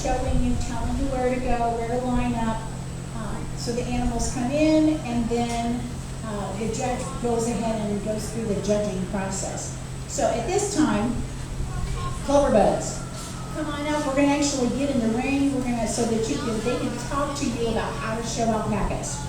showing you, telling you where to go, where to line up. So the animals come in, and then the judge goes ahead and goes through the judging process. So at this time, Cloverbuds, come on up. We're going to actually get in the ring. We're going to, so that they can talk to you about how to show alpacas.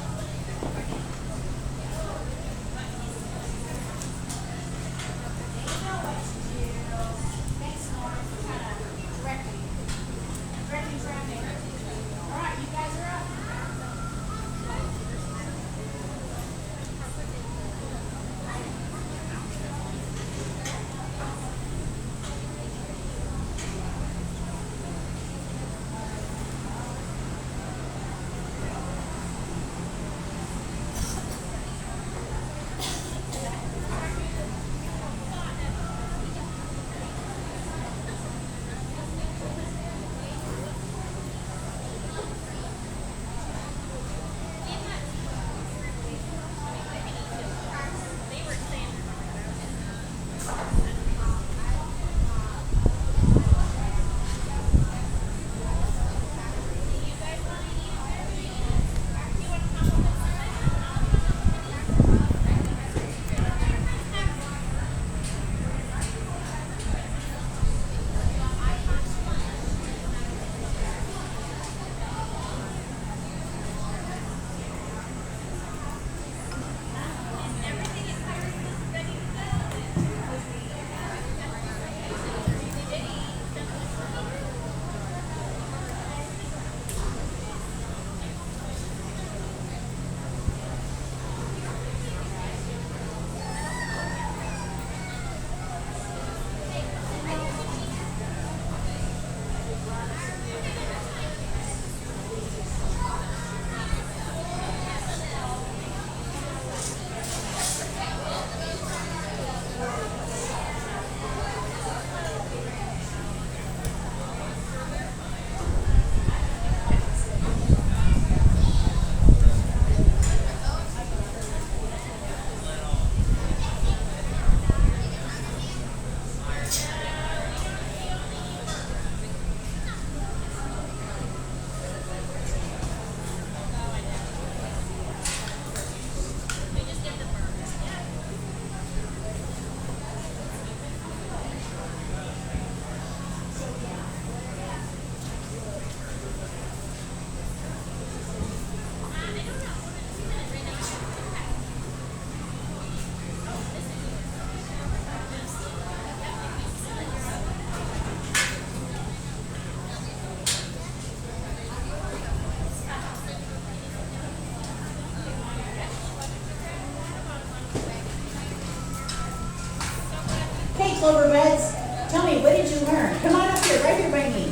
Cloverbuds, tell me, what did you learn? Come on up here, right here by me.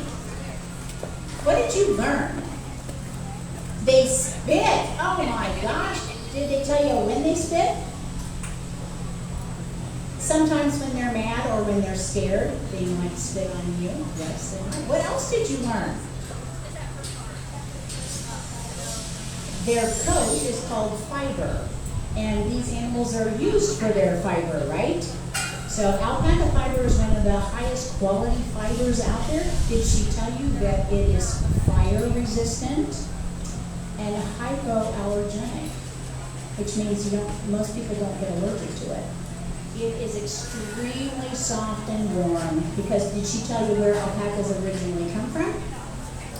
What did you learn? They spit. Oh my gosh. Did they tell you when they spit? Sometimes when they're mad or when they're scared, they might spit on you. Yes, they might. What else did you learn? Their coat is called fiber, and these animals are used for their fiber, right? So alpaca fiber is one of the highest quality fibers out there. Did she tell you that it is fire resistant and hypoallergenic, which means most people don't get allergic to it. It is extremely soft and warm because did she tell you where alpacas originally come from?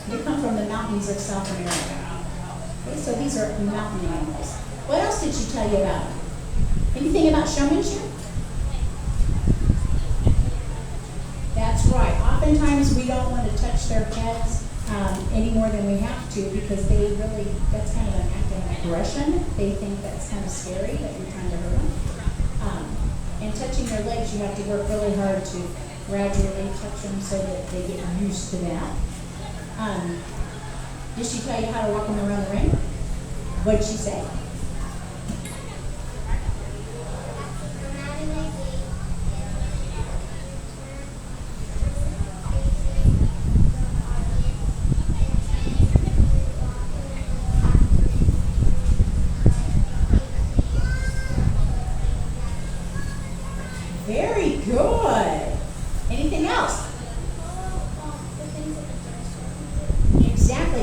They come from the mountains of South America. Okay, so these are mountain animals. What else did she tell you about? Anything about showmanship? That's right. Oftentimes we don't want to touch their pets any more than we have to because that's kind of an act of aggression. They think that's kind of scary that you're trying to hurt them. And touching their legs, you have to work really hard to gradually touch them so that they get used to that. Did she tell you how to walk them around the ring? What did she say? Very good. Anything else?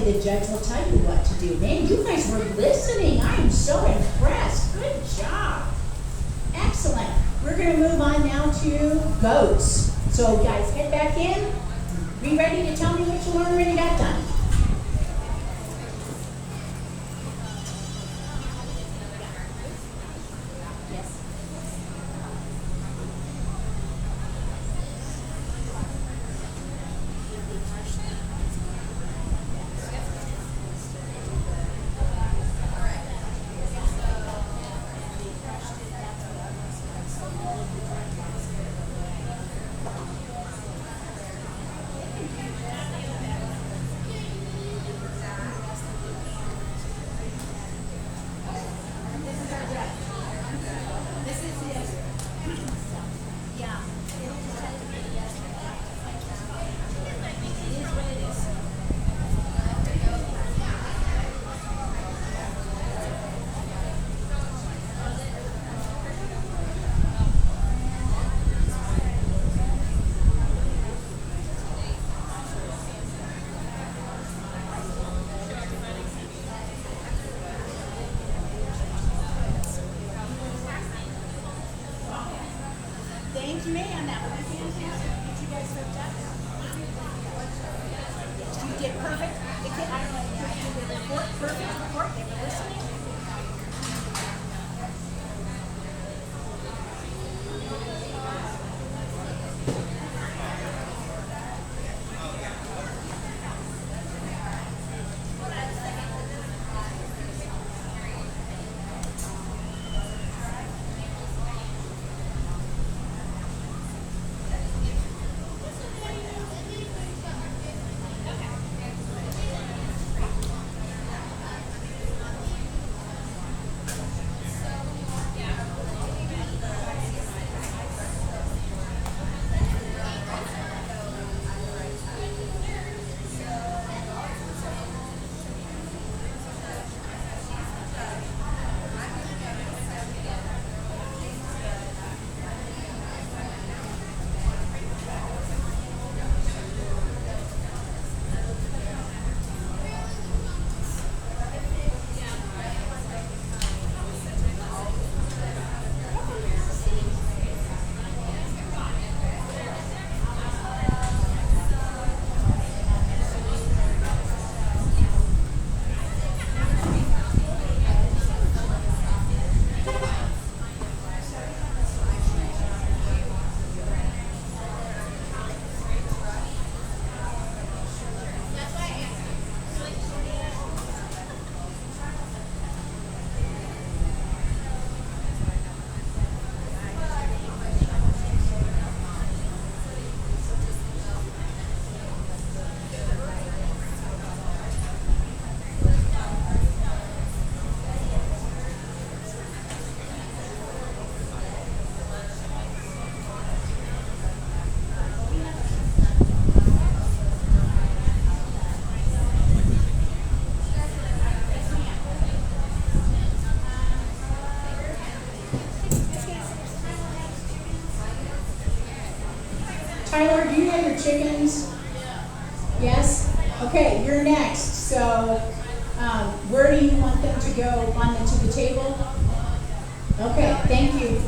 the judge will tell you what to do. Man, you guys were listening. I am so impressed. Good job. Excellent. We're going to move on now to goats. So guys, head back in. Be ready to tell me what you learned when you got done. Thank you, ma'am. That was fantastic. Did you guys hooked up? You did perfect. I don't know if you did the report. Perfect report. They were listening. Tyler, do you have your chickens? Yes? Okay, you're next. So where do you want them to go? To the table? Okay, thank you.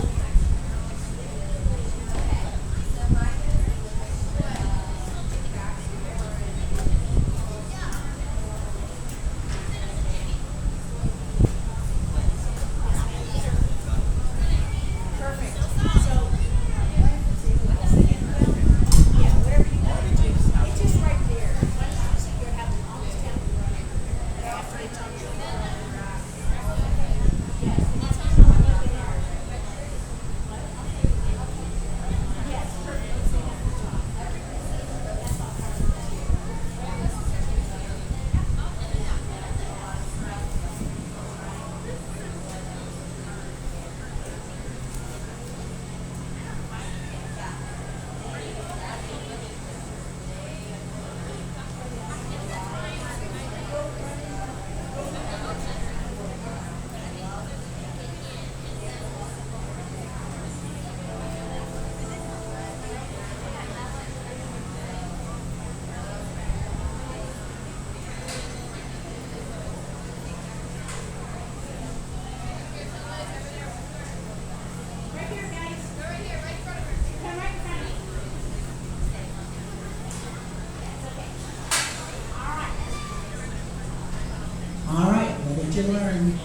did you learn?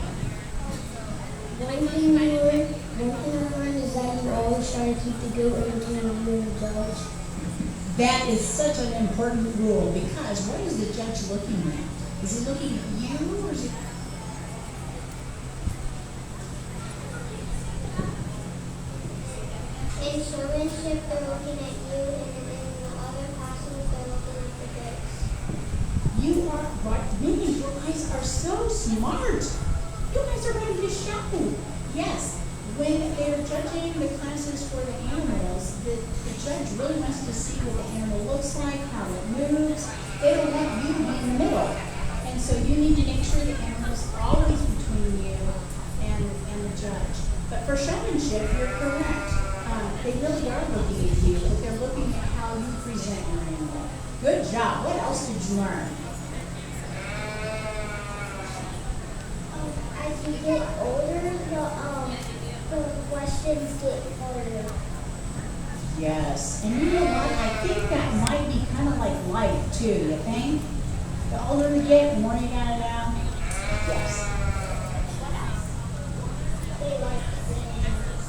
One thing I learned is that you always try to keep the goat entertained under the judge. That is such an important rule because what is the judge looking at? Is he looking at you or is he? In showmanship, they're looking at you, and in the other classes, they're looking at the goats. You are right. Minnie, you guys are so smart. You guys are ready to show. Yes. When they're judging the classes for the animals, the judge really wants to see what the animal looks like, how it moves. They don't want you to be in the middle. And so you need to make sure the animal's always between you and the judge. But for showmanship, you're correct. They really are looking at you, but they're looking at how you present your animal. Good job. What else did you learn? As you get older, the questions get harder. Yes. And you know what? I think that might be kind of like life, too. You think? The older you get, the more you gotta know. Yes. They like bananas.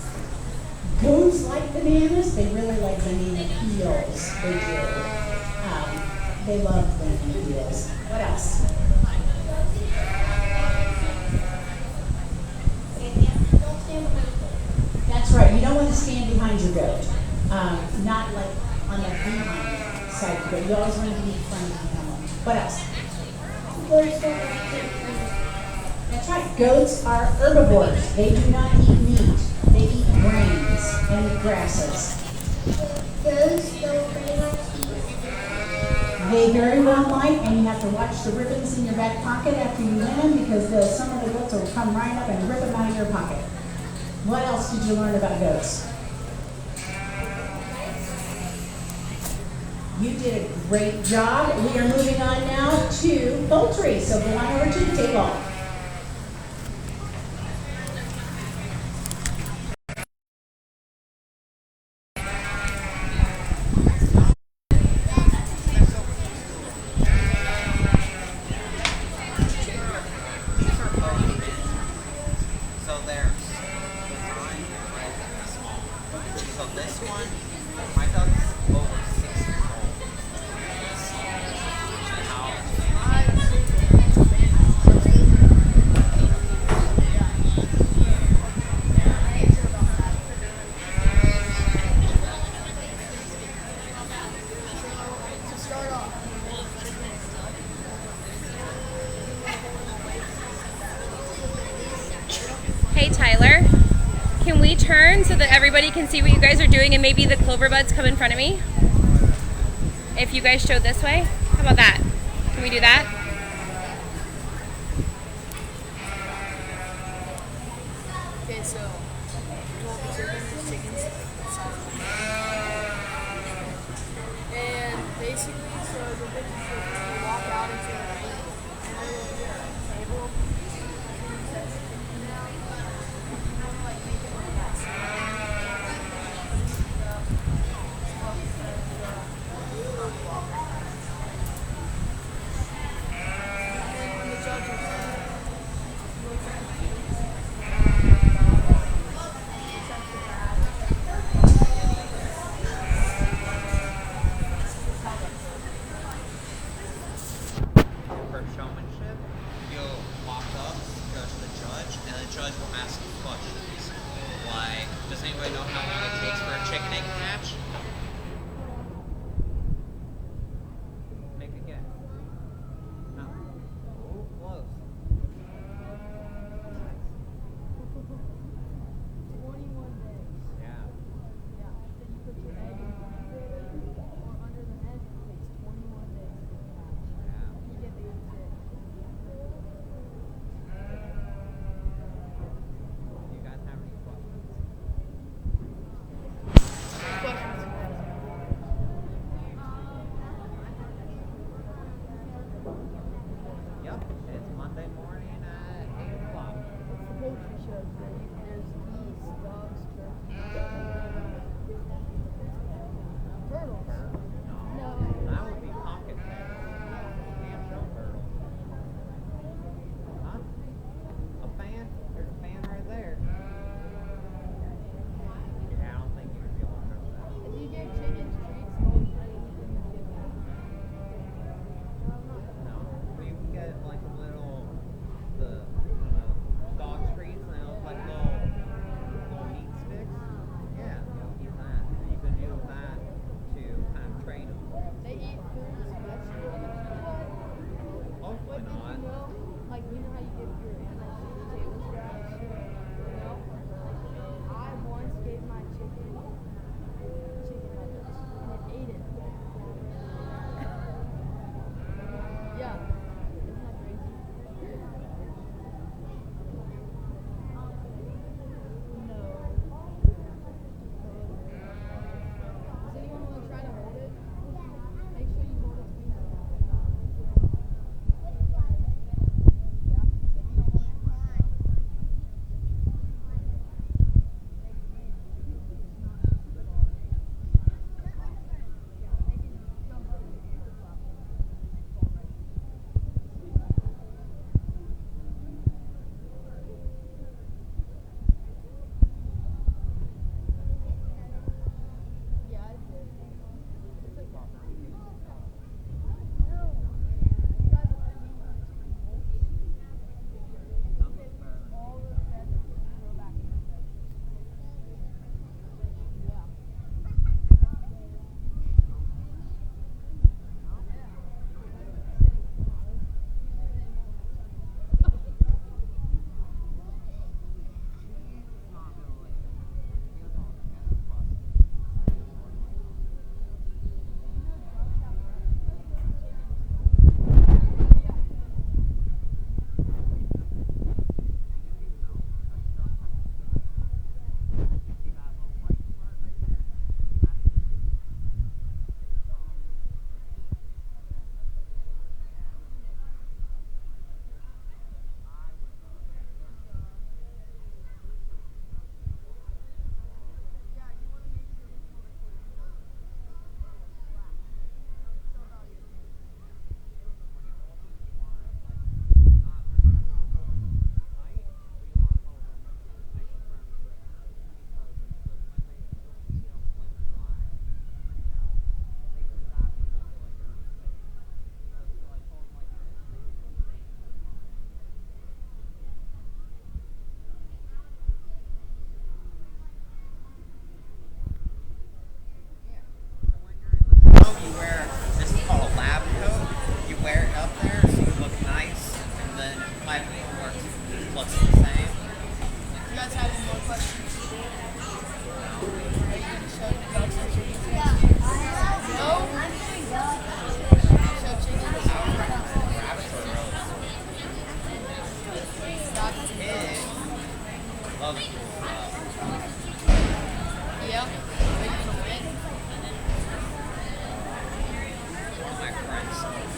Goats like bananas. They really like banana peels. They do. They love banana peels. What else? That's right. You don't want to stand behind your goat. Not like on the behind side of the goat. You always want to be in front of the animal. What else? That's right. Goats are herbivores. They do not eat meat. They eat grains and eat grasses. Goats don't pretty much eat anything. They very well might, and you have to watch the ribbons in your back pocket after you win them because some of the goats will come right up and rip them out of your pocket. What else did you learn about goats? You did a great job. We are moving on now to poultry. So go on over to the table. Hey Tyler, can we turn so that everybody can see what you guys are doing and maybe the Cloverbuds come in front of me? If you guys show this way? How about that? Can we do that? Okay, so chickens. And basically, so the big chickens, you walk out into the night, and then there'll be a table. For showmanship, you'll walk up, go to the judge, and the judge will ask you questions. Like, does anybody know how long it takes for a chicken egg hatch? Make a guess. No. Ooh, close. 21 days. Yeah. Yeah. Then you put your egg in the incubator or under the net. It takes 21 days to hatch. Yeah. You get the egg. Do you guys have any questions? Yep. It's Monday morning at 8 o'clock. It's the poultry show. There's geese, dogs, turkeys, turtles. No. That would be pocket turtle. Can't show turtle. Huh?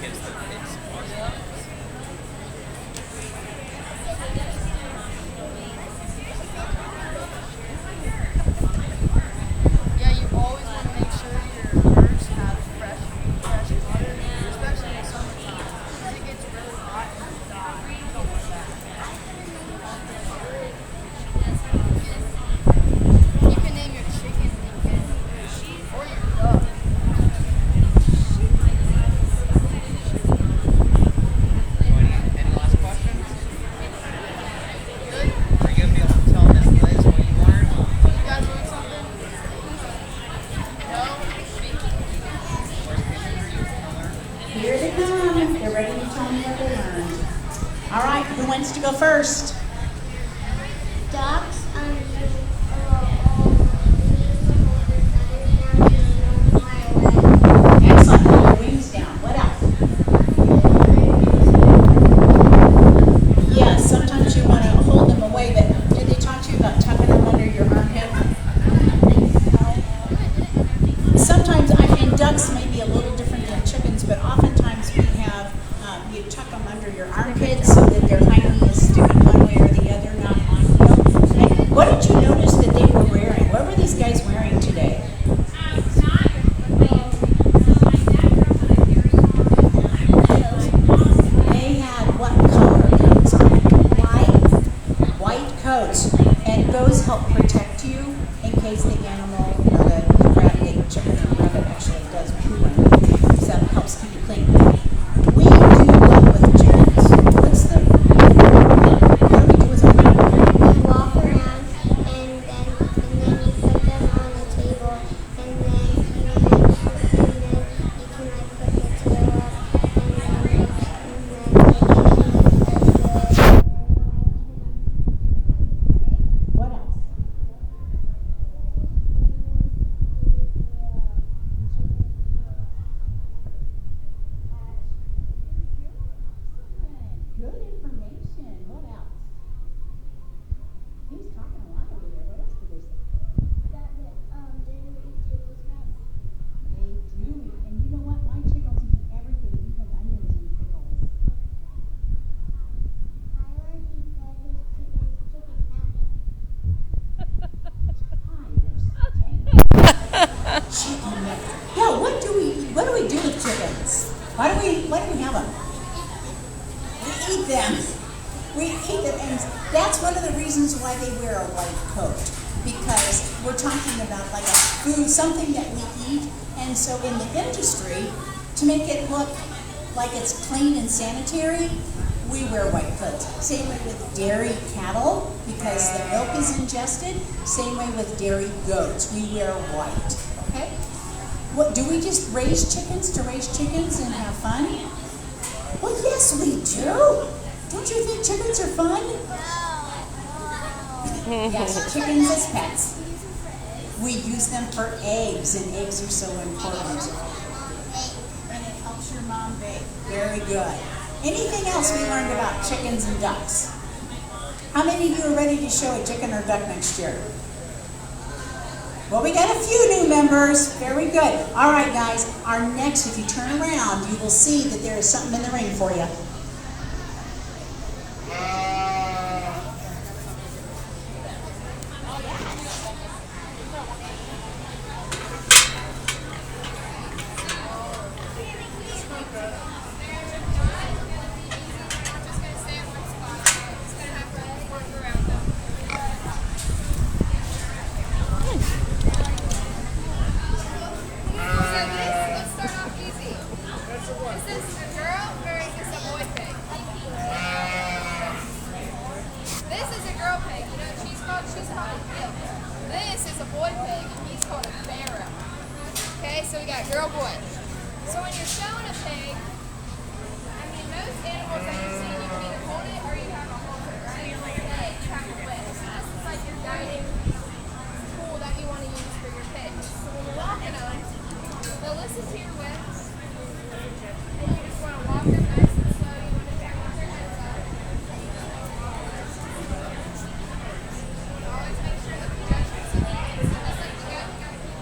gives the pig squash. Yeah, you always want to make sure your birds have fresh water, especially in the summertime. Because it gets really hot and you die. You don't want that. You can name your chicken or your duck. Any last questions? Good? Are you gonna be able to tell Miss Liz what you learned? You guys learn something? No? Here they come. They're ready to tell me what they learned. All right, who wants to go first? Ducks Excellent. Put your wings down. What else? Yes, sometimes you want to hold them away, but did they talk to you about tucking them under your armpit? Sometimes, ducks may be a little different than chickens, but oftentimes we have, you tuck them under your armpit so that their hind knee is sticking one way or the other, not on you. And what did you notice that they were wearing? What were these guys wearing today? They had what color coats on? White coats. And those help protect you in case the animal, or the rabbit, chicken or rabbit actually does poo on you. So that helps keep you clean. We do what with chickens? What do we do with them? You walk around and then you put them on the table and then you can like put the tail up and then What else? Good information. What else? He was talking a lot over there. What else did they say? They do. And you know what? My chickens eat everything, even onions and pickles. Chicken nugget. Yeah, what do we do with chickens? Why do we have them? We eat them. We eat them, and that's one of the reasons why they wear a white coat. Because we're talking about like a food, something that we eat, and so in the industry, to make it look like it's clean and sanitary, we wear white coats. Same way with dairy cattle, because the milk is ingested. Same way with dairy goats, we wear white. Okay? What, do we just raise chickens to raise chickens and have fun? Well, yes, we do. Don't you think chickens are fun? Yes, chickens as pets. We use them for eggs, and eggs are so important. And it helps your mom bake. Very good. Anything else we learned about chickens and ducks? How many of you are ready to show a chicken or duck next year? Well, we got a few new members. Very good. All right, guys. Our next, if you turn around, you will see that there is something in the ring for you. So we got girl, boy. So when you're showing a pig, I mean, most animals that you see, you can either hold it or you have a halter, right? You have a whip. So this is like your guiding tool that you want to use for your pigs. So when you're walking them, they'll listen to your whip, and you just want to walk them nice and slow. You want to check with their heads up. Always make sure that the judgment's in the end. So just like the goat, you got to keep it.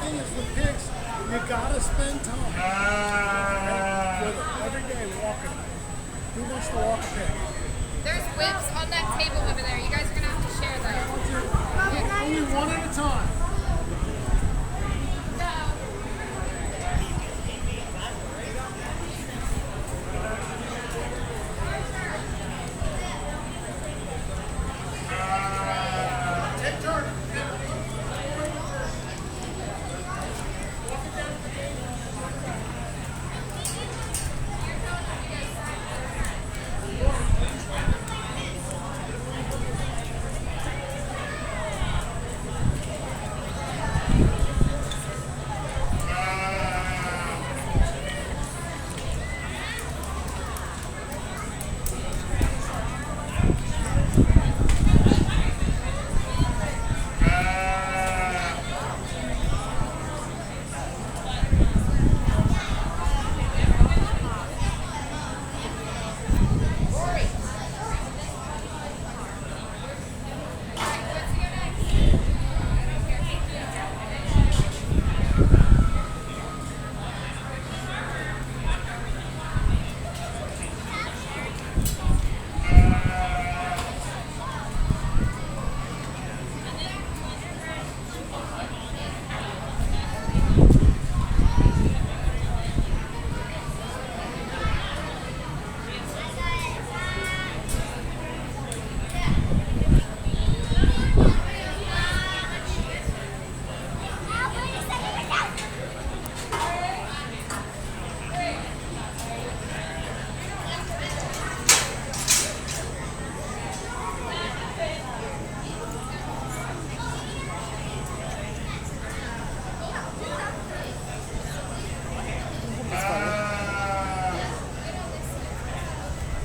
thing is with pigs, you gotta spend time with them every day walking. Who wants to walk a pig? There's whips on that table over there. You guys are gonna have to share that. Only one at a time.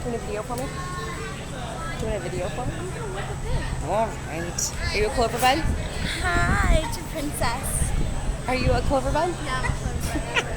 Doing a video for me? Doing a video for me? All right. Are you a Cloverbud? Hi, it's a princess. Are you a Cloverbud? Yeah, I'm a Cloverbud.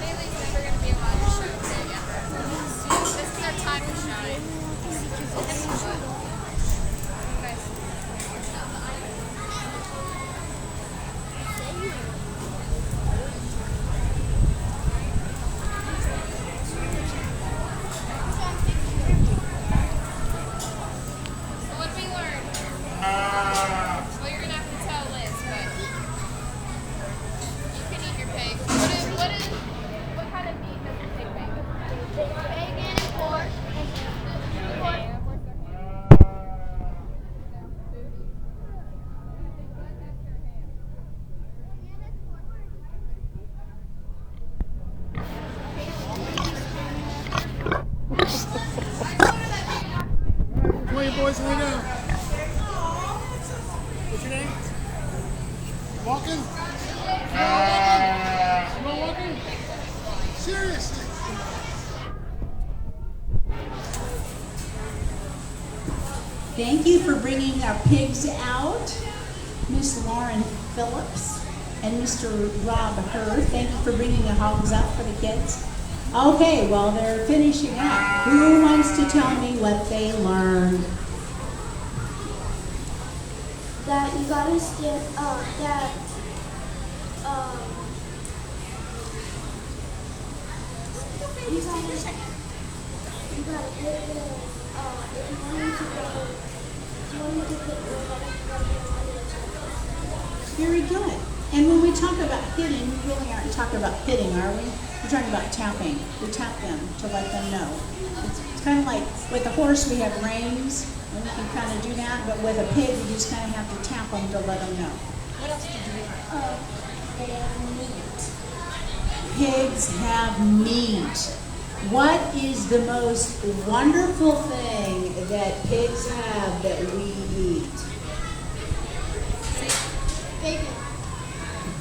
Bailey's never gonna be allowed to show today ever. This is their time to shine. So what did we learn? Well, you're gonna have to tell Liz, but you can eat your pig. What kind of meat does the pig make? Bacon and pork. Come on, you boys, lay down. What's your name? Walking? You not walking? Seriously? Thank you for bringing our pigs out, Miss Lauren Phillips and Mr. Rob Hurd. Thank you for bringing the hogs out for the kids. Okay, well, they're finishing up. Who wants to tell me what they learned? That you gotta stand, you gotta hit the, if you want to go, if you want to hit the, Very good. And when we talk about hitting, we really aren't talking about hitting, are we? We're talking about tapping. We tap them to let them know. It's kind of like with a horse, we have reins, and we can kind of do that, but with a pig, you just kind of have to tap them to let them know. What else did you learn? They have meat. Pigs have meat. What is the most wonderful thing that pigs have that we eat? Bacon.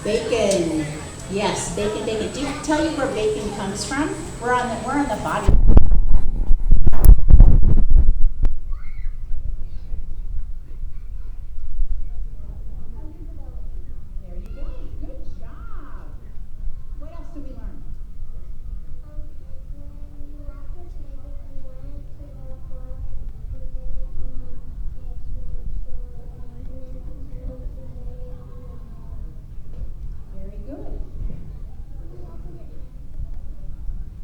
Bacon. Yes, bacon, bacon. Do you tell you where bacon comes from? We're on the body. There you go. Good job. What else did we learn? Very good.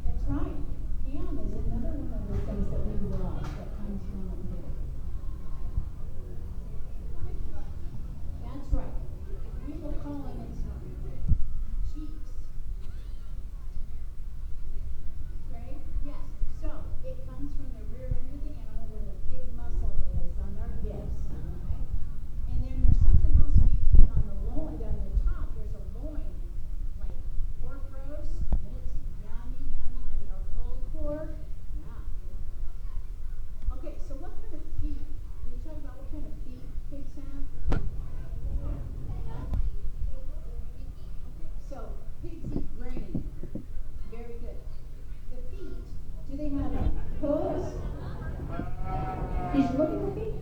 That's right. Ham is another one of the things that we love that comes from a pig. That's right. We will call them cheeks. Okay? Yes. So it comes from the rear end of the animal where the big muscle is on their hips. Okay? And then there's something else we eat on the loin, on the top. There's a loin, like pork roast. And it's yummy, yummy, yummy. Or pulled pork. Yeah. Okay, so what kind of feet? Can you talk about what kind of feet pigs have? So pigs eat grain. Very good. The feet, do they have hooves? Did you look at the feet?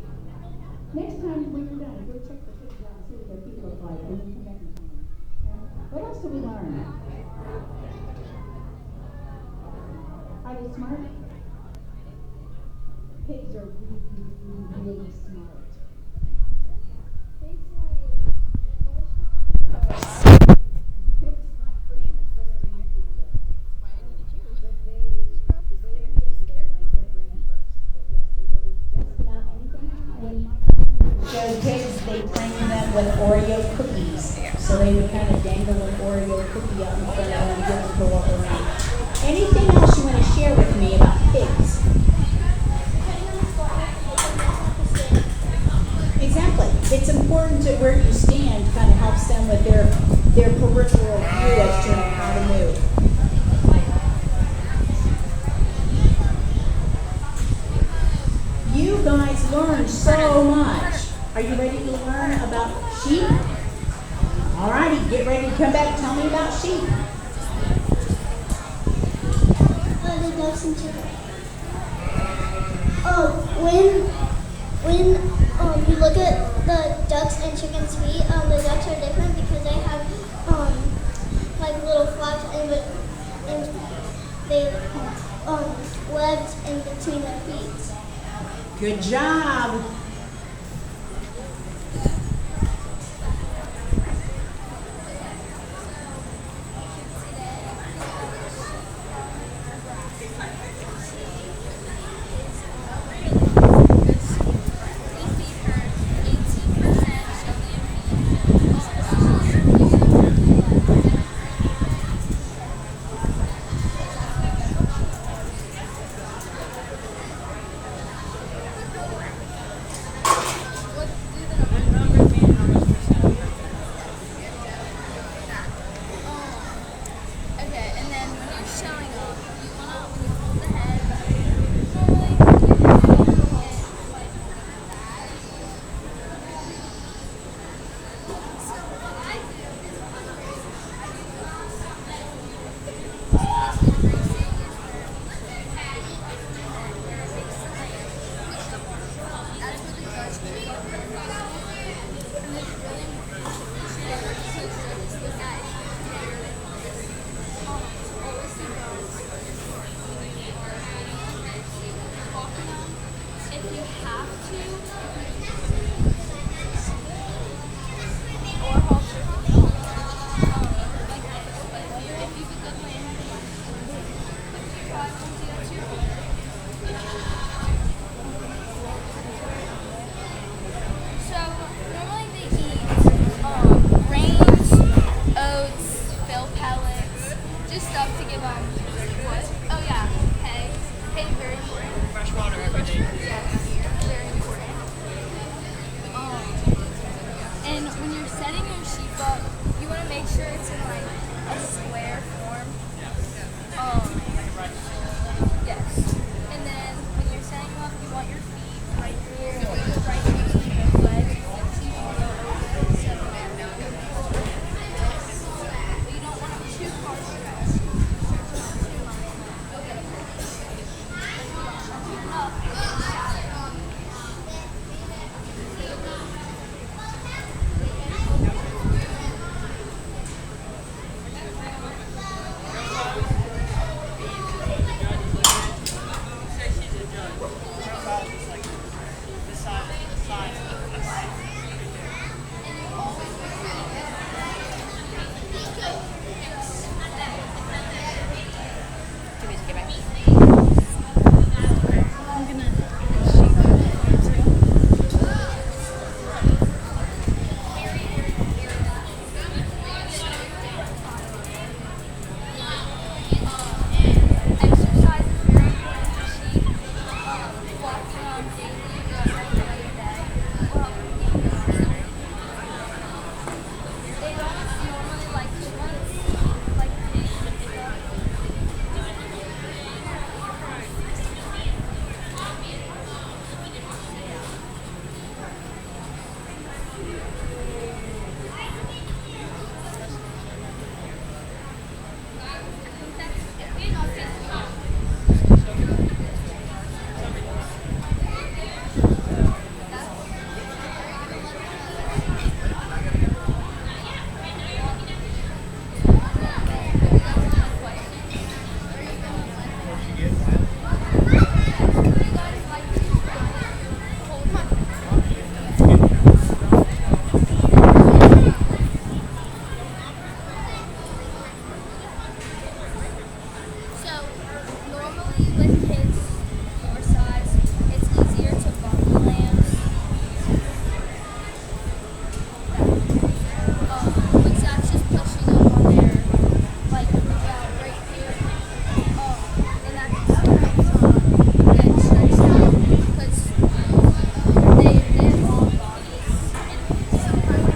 Next time when you're done, go check the pigs out and see what their feet look like, and then come back and tell me. Okay? What else did we learn? Are they smart? Pigs are really, really, really smart. Pigs like Pigs like pretty much whatever you do. But they like their brain first. But yes, they will eat just about anything. So pigs, they train them with Oreo cookies. So they would kind of dangle an Oreo cookie out in front of them and get them to walk around. Anything else you want to share with me about pigs? Exactly. It's important to where you stand kind of helps them with their peripheral view as to how to move. You guys learned so much. Are you ready to learn about sheep? Alrighty, get ready to come back and tell me about sheep. the ducks and chickens. When you look at the ducks and chickens' feet, the ducks are different because they have like little flaps and they webs in between their feet. Good job. but you want to make sure it's in like a square form. Yes. And then when you're setting up, you want your feet right here, right next to your legs. So you can go over and set them up. But you don't want them too far stretched. Stretch them out too much. Up. Give me to get back. Exercise is very important to see. Walk around daily, every day. They don't normally like to like this and stuff. So, normally with kids your size, it's easier to bump the lambs. Which that's just pushing them on their, like, right here. And that get stretched out because they have long bodies. And sometimes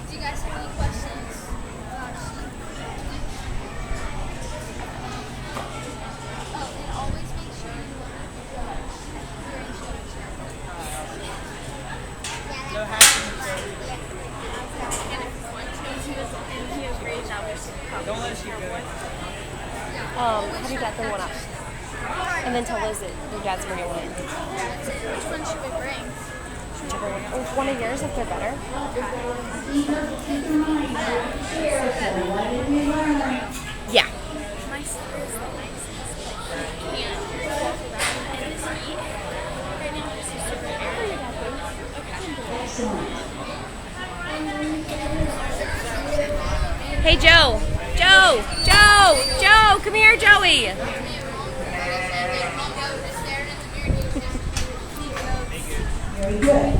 Do you guys have any questions about sheep? Oh, and always make sure you look at the judge during show check. Don't let us keep going. Have your dad throw one up. And then tell Liz that your dad's bringing one in. Which one should we bring? Whichever one. Or one of yours if they're better. Yeah. My sister is the nicest. Can't walk around and is neat. Right now, her sister Hey, Joe. Joe, come here, Joey. Very good.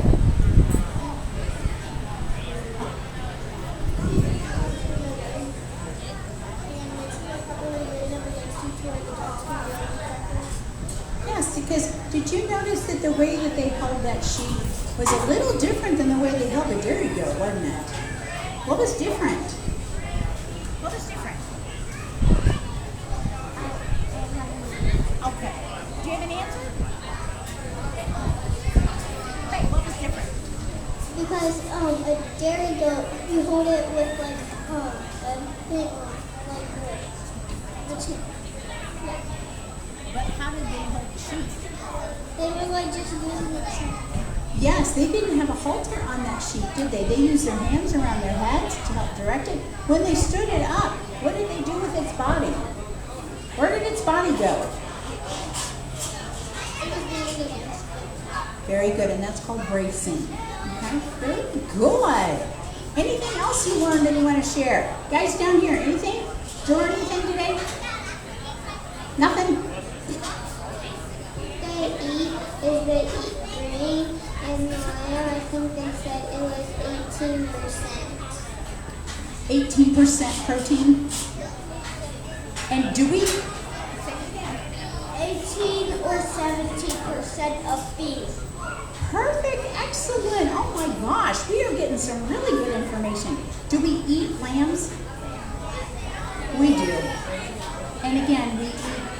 Did you notice that the way that they held that sheep was a little different than the way they held a dairy goat, wasn't it? What was different? What was different? Okay. Do you have an answer? Hey, what was different? Because a dairy goat, you hold it with like a bit like the cheek. But how did they hold the sheep? They were like just using the cheek. Yes, they didn't have a halter on that sheep, did they? They used their hands around their heads to help direct it. When they stood it up, what did they do with its body? Where did its body go? It was being used. Very good, and that's called bracing. Okay, very good. Anything else you learned that you want to share? Guys down here, anything? Did you learn anything today? Nothing? They eat grain, and Maya, I think they said it was 18%. 18% protein. And do we? 18 or 17% of beef. Perfect, excellent. Oh my gosh, we are getting some really good information. Do we eat lambs? We do. And again, we eat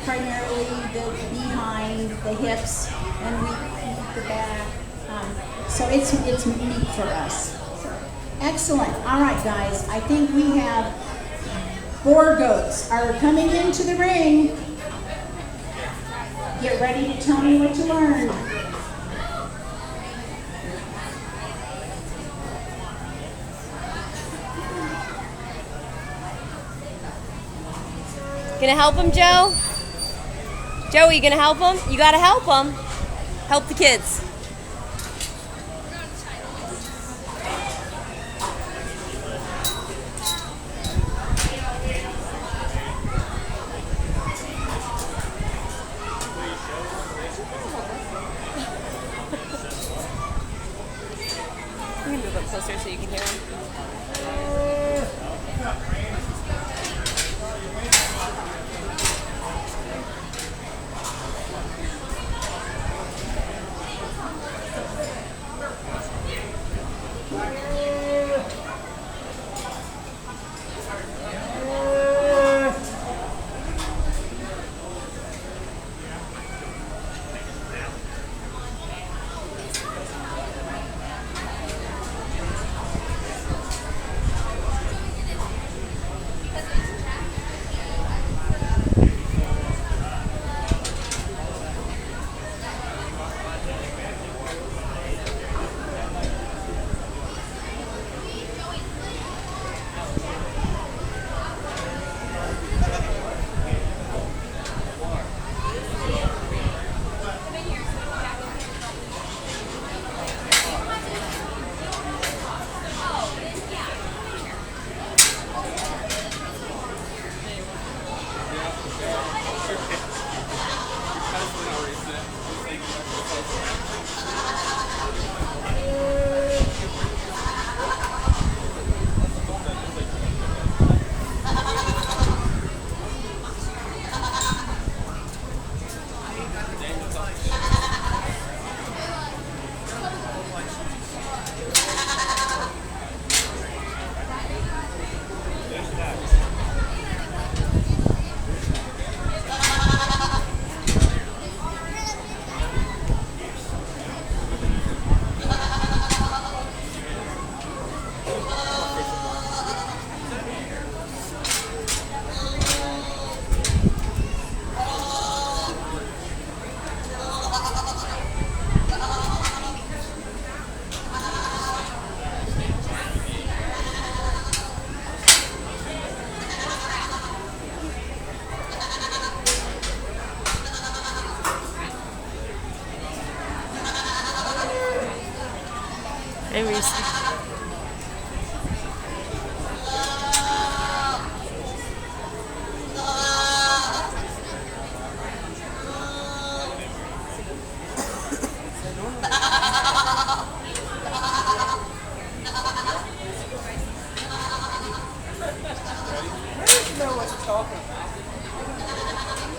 primarily the behind, the hips, and we eat the back. So it's meat for us. Excellent. All right, guys. I think we have boar goats are coming into the ring. Get ready to tell me what you learned. Gonna help him, Joe? Joe, you gonna help him? You gotta help him. Help the kids. You can move up closer so you can hear him.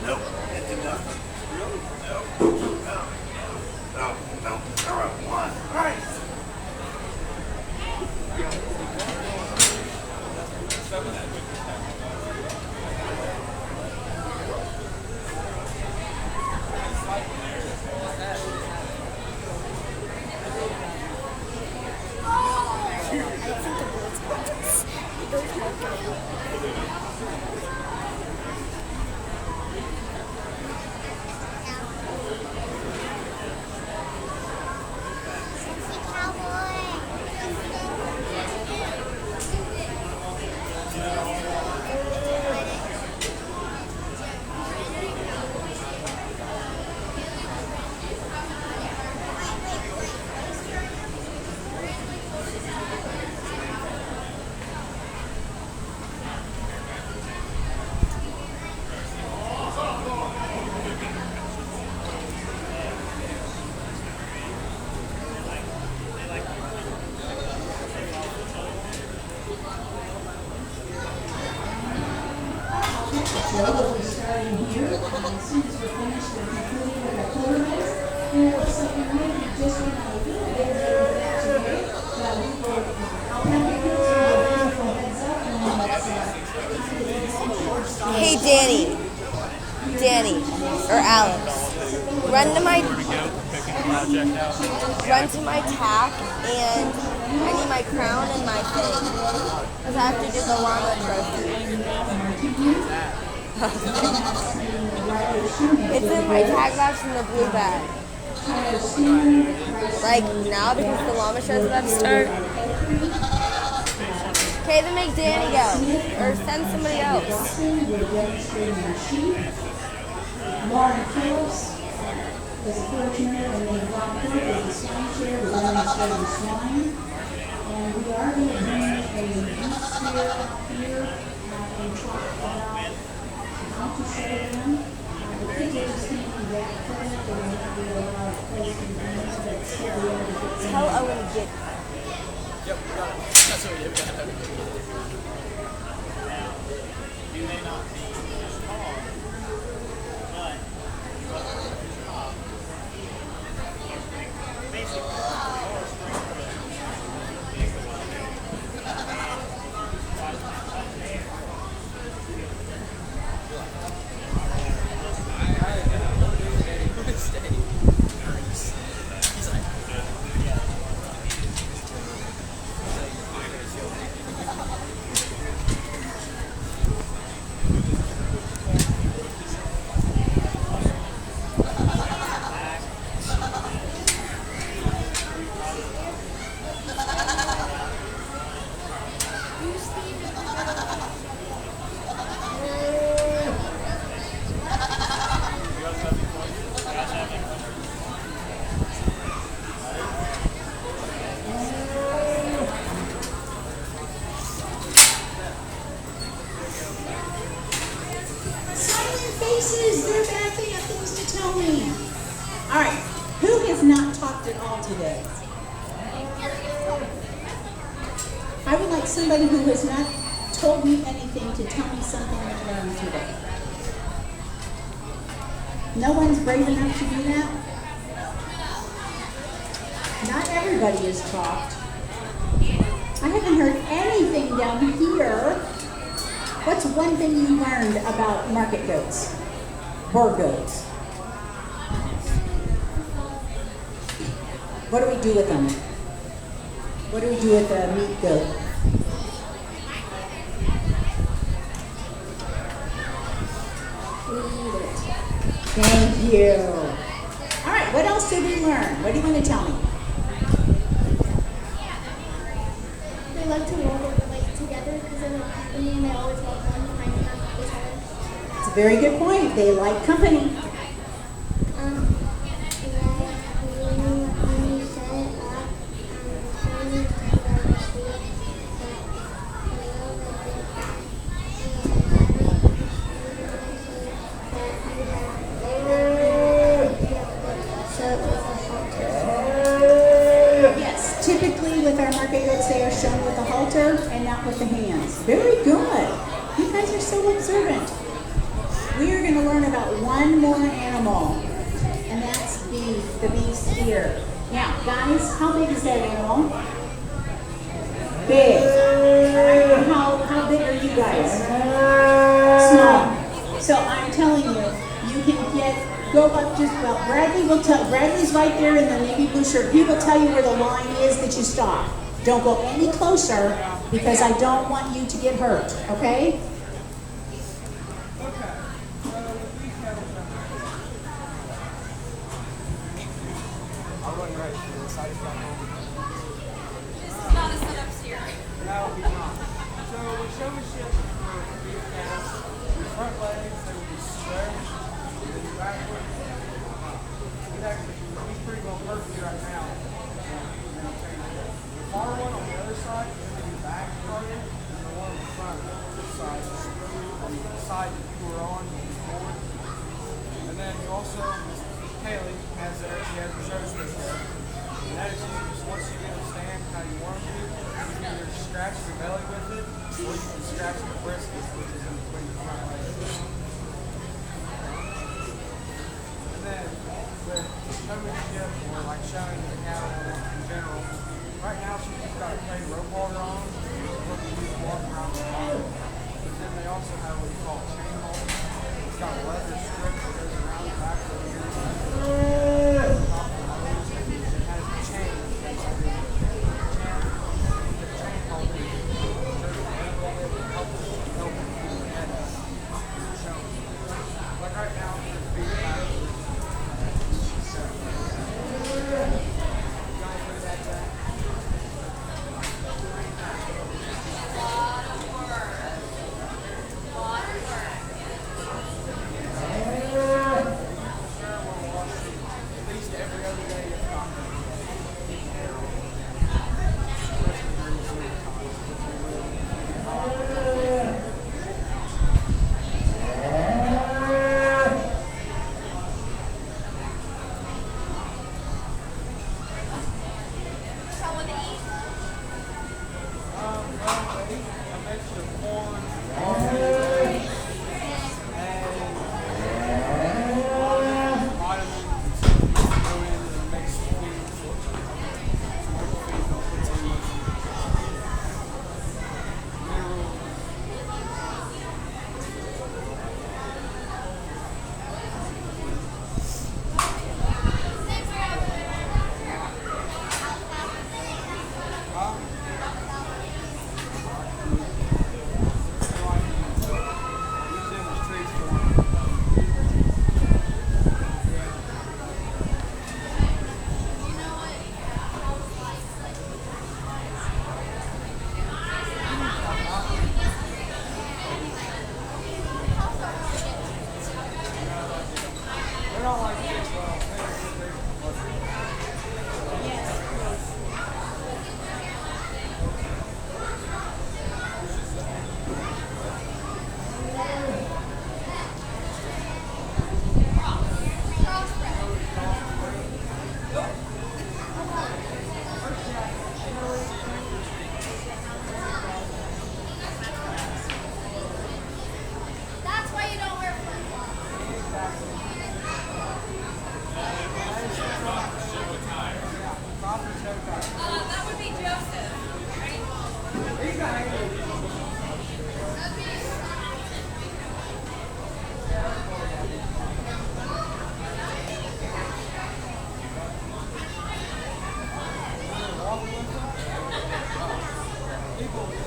Nope, that did nothing. Really? No. students were finished with concluding with their Cloverbuds. And so you might be just went a little bit late with that today, but we will, I'll have your kids give you a beautiful heads up when it's Hey, Danny, or Alex, run to my tack, and I need my crown and my thing, because I have to do the llama trophy. It's in my tag box in the blue bag. Like now, because the llama show's about to start. Okay, then make Danny go, or send somebody else. Lauren Phillips is a fortuner, and then Rob Cook is the swine chair. We're going to show the swine. And we are going to bring a youth sphere out here and talk about how to show them. The kids are just going to be that present. They're going to be a lot of places and things, but still be able to get them. Tell Owen to get. Yep, we got it. That's what we did. We got it. You may not be tall, but They're back. They have things to tell me. All right. Who has not talked at all today? I would like somebody who has not told me anything to tell me something they learned today. No one's brave enough to do that? Not everybody has talked. I haven't heard anything down here. What's one thing you learned about market goats? Boar goats. What do we do with them? What do we do with the meat goat? We eat it. Thank you. All right, what else did we learn? What do you want to tell me? They like to roll their weight together because they always walk one behind each other. It's a very good point. They like company. Yes, typically with our market goats, they are shown with a halter and not with the hands. Very good. You guys are so observant. We are going to learn about one more animal, and that's beef, the beef steer. Now, guys, how big is that animal? Big. All right, how big are you guys? Small. So I'm telling you, you can go up just, well, Bradley will tell, Bradley's right there in the navy blue shirt. He will tell you where the line is that you stop. Don't go any closer because I don't want you to get hurt, okay? This is not a setup steer. That would be not. So we showmanship for beef cats. The front legs, they would be stretched, and then backward. He's actually, he's pretty well perfect right now. The far one on the other side is going to be back parted, and the one on the front side is on the side that you were on before. And then you also, Kaylee has there, she has the show stick there. And that is usually just once you get them stand how you want them to, you can either scratch the belly with it, or you can scratch the brisket, which is in between the front legs. with showmanship or like showing the cattle in general. Right now, she's just got a plain rope halter on, what we use to walk around the farm. But then they also have what you call a chain halter. It's got a leather strip that goes around the back of the ears. Top of the nose. It has a chain that's under the chain halter. Help keep the head up. Like right now, there's feet back.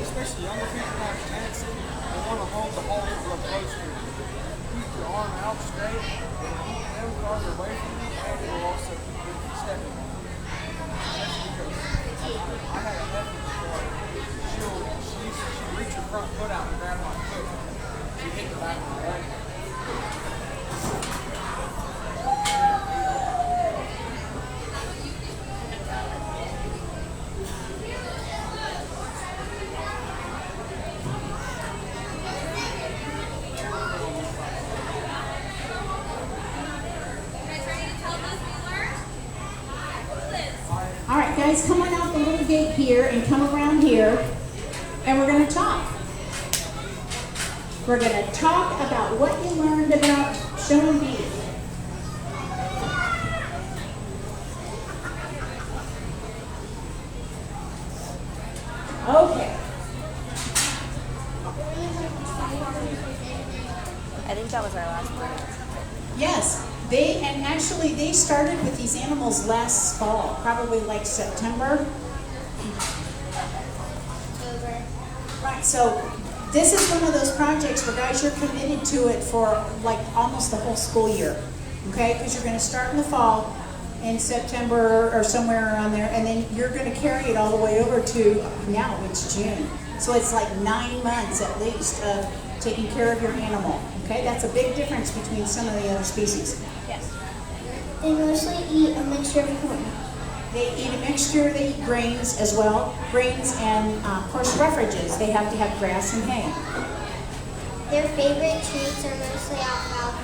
Especially younger people have a tendency they want to hold the halter real close to you. Keep your arm out straight, and keep them farther away from you, and it will also keep you from stepping on them. That's because I had a heifer before. She'll reach her front foot out and grab my foot. She hit the back of my leg. All right, guys, come on out the little gate here and come around here, and we're going to talk. We're going to talk about what you learned about showing beef. Okay. I think that was our last one. Yes, they started with these animals last fall, probably like September. Right, so this is one of those projects where guys, you're committed to it for like almost the whole school year, okay? Because you're going to start in the fall in September or somewhere around there, and then you're going to carry it all the way over to now it's June. So it's like 9 months at least of taking care of your animal. Okay, that's a big difference between some of the other species. Yes. They mostly eat a mixture of corn. They eat a mixture, they eat grains as well. Grains and, of course, roughages. They have to have grass and hay. Their favorite treats are mostly alfalfa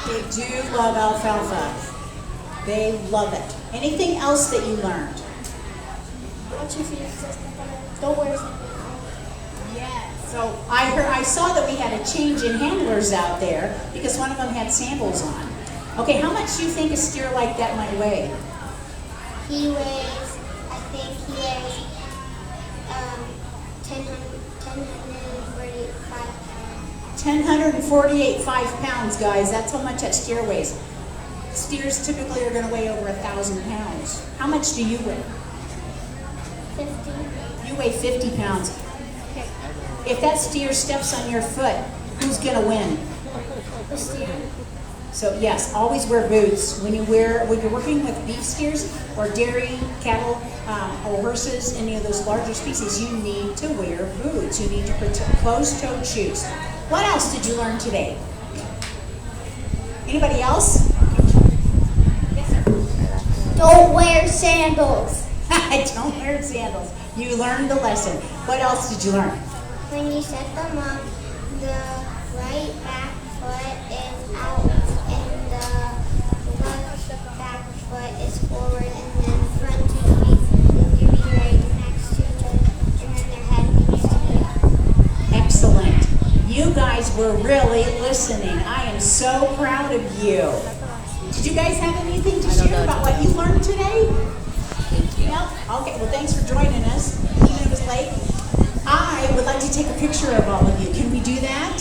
and They do love alfalfa. They love it. Anything else that you learned? What's your feeding system? Don't wear something. Yes. So I saw that we had a change in handlers out there because one of them had sandals on. Okay, how much do you think a steer like that might weigh? He weighs, I think he weighs 1,048 pounds, guys. That's how much that steer weighs. Steers typically are going to weigh over 1,000 pounds. How much do you weigh? 50. You weigh 50 pounds. If that steer steps on your foot, who's going to win? The steer. So yes, always wear boots when you're working with beef steers or dairy cattle or horses, any of those larger species. You need to wear boots. You need to closed-toed shoes. What else did you learn today? Anybody else? Yes, sir. Don't wear sandals. Don't wear sandals. You learned the lesson. What else did you learn? When you set them up, the right back foot is out and the left back foot is forward, and then front 2 feet need to be right next to each other, and then their head needs to be up. Excellent. You guys were really listening. I am so proud of you. Did you guys have anything to share about what you learned today? Thank you. No? Okay, well thanks for joining us, even if it was late. I would like to take a picture of all of you. Can we do that?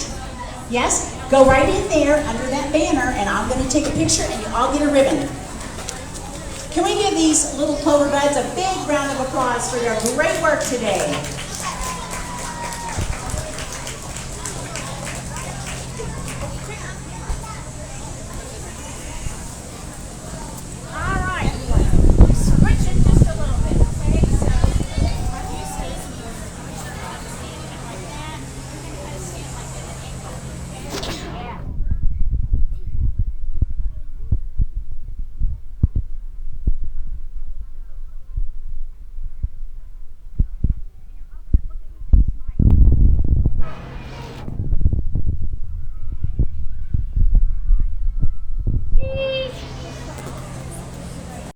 Yes? Go right in there under that banner, and I'm going to take a picture, and you all get a ribbon. Can we give these little Cloverbuds a big round of applause for their great work today?